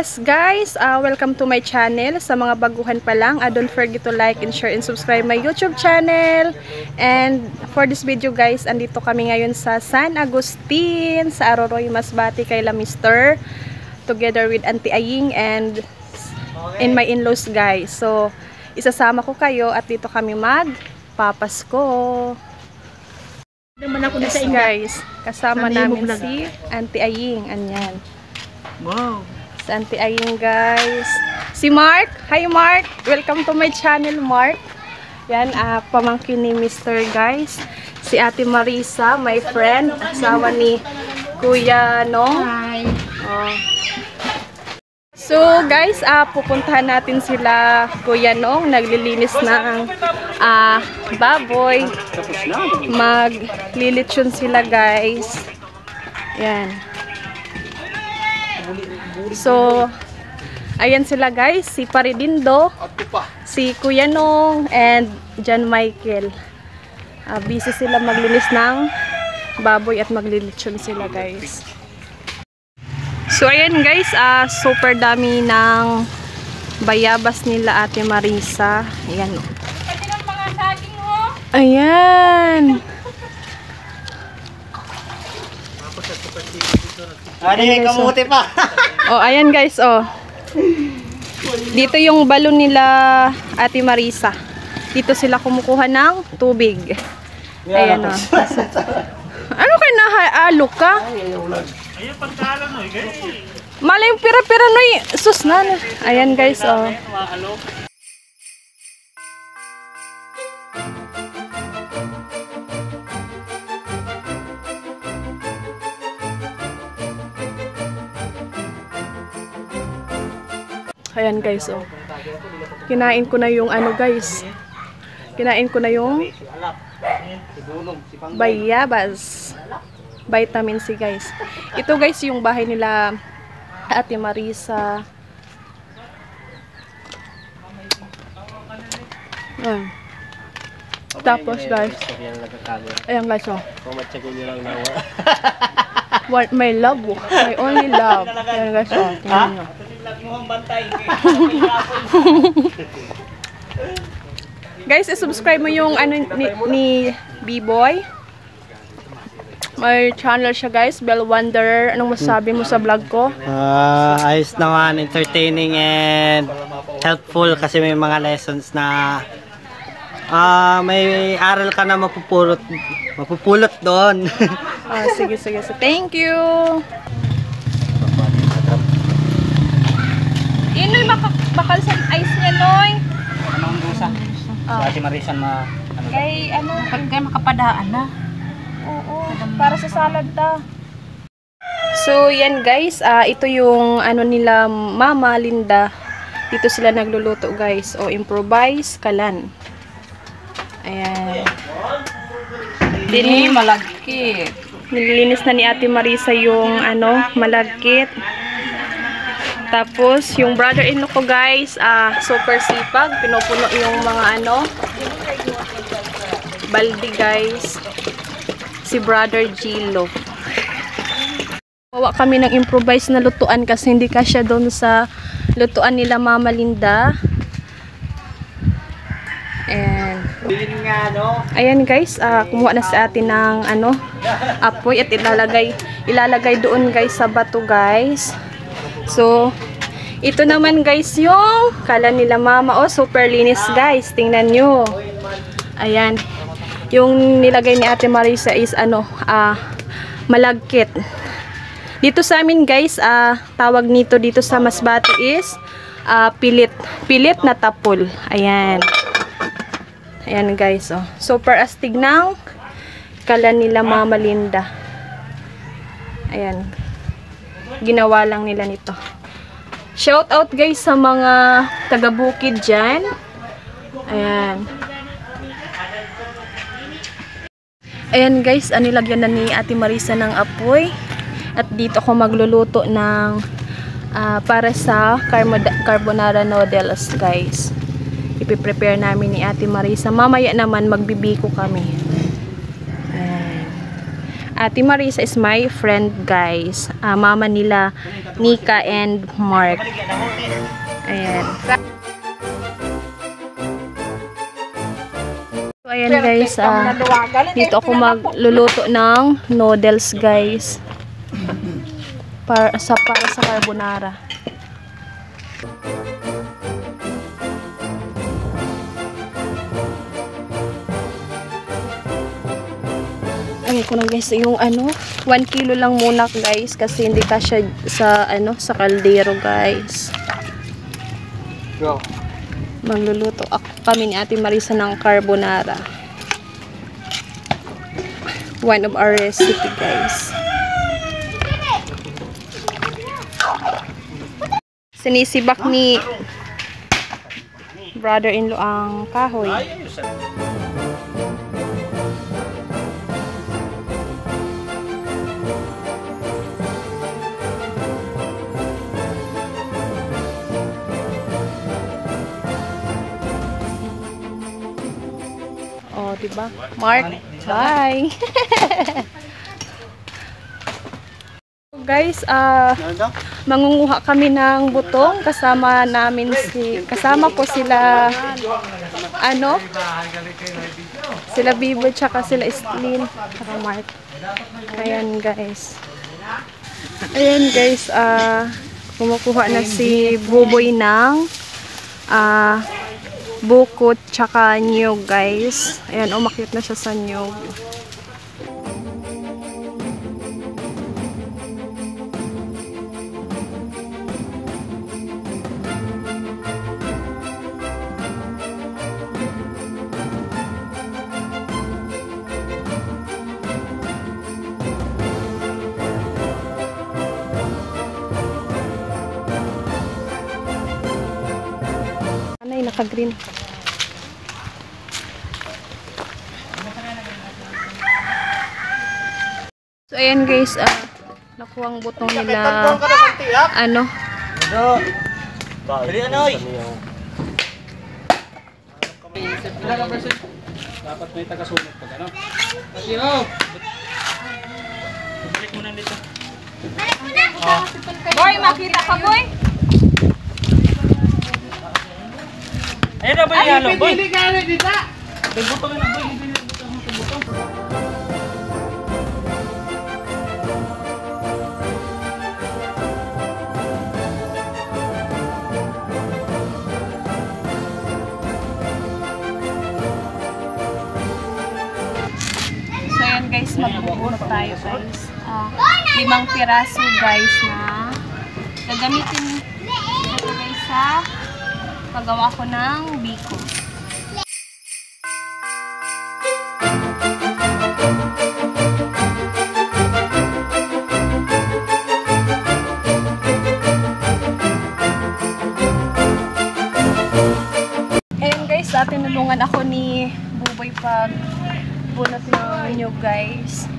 yes guys, welcome to my channel. Sa mga baguhan pa lang, don't forget to like and share and subscribe my YouTube channel. And for this video guys, andito kami ngayon sa San Agustin, sa Aroroy, Masbate, kay La Mister, together with Auntie Aying and my in-laws guys. So, isasama ko kayo at dito kami magpapasko. Yes guys, kasama namin si Auntie Aying. Anyan. Wow. Si Auntie Aying guys. Si Mark. Hi Mark. Welcome to my channel Mark. Yan, pamangkin ni Mr. guys. Si Ate Marisa, my friend. Asawa ni Kuya Nong. Hi. Oh. So guys, pupuntahan natin sila Kuya Nong. Naglilinis ng baboy. Maglilitsyon sila guys. Yan. So, ayan sila guys. Si Paridindo, si Kuya Nong, and John Michael. Busy sila maglinis ng baboy at maglilitsyon sila guys. So, ayan guys. Super dami ng bayabas nila Ate Marisa. Ayan o. Ayan. May kamuti pa. Oh, ayan guys, oh. Dito yung balon nila Ate Marisa. Dito sila kumukuha ng tubig. Ayan oh. Ano kayo nahaalok ka? Ayun pagkala no, guys. Malay yung pira-pira no, sus na. Ayan guys, oh. Ayan guys, oh. Kinain ko na yung ano guys. Kinain ko na yung bayabas. Vitamin C guys. Ito guys yung bahay nila Ate Marisa. Ayan. Tapos guys. Ayan guys, oh. What my love, my only love. Ayan guys, oh. Tingnan nyo. Guys, subscribe mo yung ano ni B-Boy. May channel siya guys, Bell Wonder. Anong masabi mo sa vlog ko? Ayos naman, entertaining and helpful kasi may mga lessons na may aral ka na mapupulot doon. Sige. So, thank you. Inoy, bakal sa ice niya, Noy. Anong dusa? Sa Ate Marisa Kay, ano? Kaya makapadaan na. Oo, para sa salad ta. So, yan guys. Ito yung ano nila, Mama Linda. Dito sila nagluluto guys. O, improvise kalan. Ayan. Dini malagkit. Nililinis na ni Ate Marisa yung ano, malagkit. Tapos, yung brother-in-law ko guys, super sipag. Pinupuno yung mga ano, baldi guys. Si brother Gilo. Bawa kami ng improvise na lutuan kasi hindi kasya doon sa lutuan nila Mama Linda. And, ayan guys, kumuha na sa atin ng ano, apoy at ilalagay doon guys sa bato guys. So, ito naman guys yung kalan nila Mama. Oh, super linis guys. Tingnan nyo. Ayan. Yung nilagay ni Ate Marisa is ano, malagkit. Dito sa amin guys, tawag nito dito sa Masbate is pilit. Pilit na tapol. Ayan. Ayan guys, oh. Super astig ng kalan nila Mama Linda. Ayan. Ginawa lang nila nito. Shout out guys sa mga taga-bukid dyan. Ayan. Ayan guys, nilagyan na ni Ate Marisa ng apoy. At dito ako magluluto ng para sa carbonara noodles guys. Ipiprepare namin ni Ate Marisa. Mamaya naman magbibiko kami. Ayan. Ate Marisa is my friend, guys. Mama nila, Nika and Mark. Ayan. So, ayan guys, dito ako magluluto ng noodles, guys. Para sa carbonara. Ay ko na guys, yung 1 kilo lang muna guys kasi hindi kasya sa sa kaldero, guys. Go. Magluluto kami ni Ate Marisa ng carbonara. One of our recipe, guys. Sinisibak ni brother-in-law ang kahoy. Oh, diba? Mark, bye! Guys, mangunguha kami ng butong. Kasama ko sila, sila Bibo, tsaka sila Estlin, tsaka Mark. Ayan, guys. Ayan, guys, kumukuha na si Buboy ng, bukot tsaka nyug, guys. Ayan, umakyat na siya sa nyug. Ay, naka-green. So, ayan guys, nakuha ang butong nila, dapat may taga-sunod pag balik mo na dito. Boy, makita ka, boy? Ayun na ba yung yalo, boy? May butong na, boy. Hindi na butong. So, ayan guys, magbubunot tayo, guys. 5 piraso, guys, na gagamitin ito, guys, sa paggawa ko ng biko. Ayan guys, tinulungan ako ni Buboy pag bunot ng nyug, guys.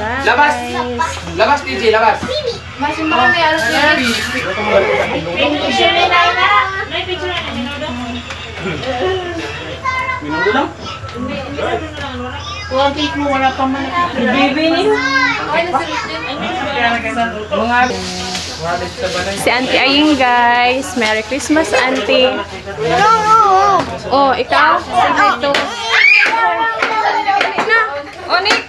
guys. Labas! Labas, DJ, labas! Mas marami alas yan. Minuto lang? Kulang cake mo, wala pa man. Baby ni. Okay na si Richard. Mga... Si Auntie Aying guys. Merry Christmas, Auntie. Oh, ikaw? Sige ito. Na, Onik.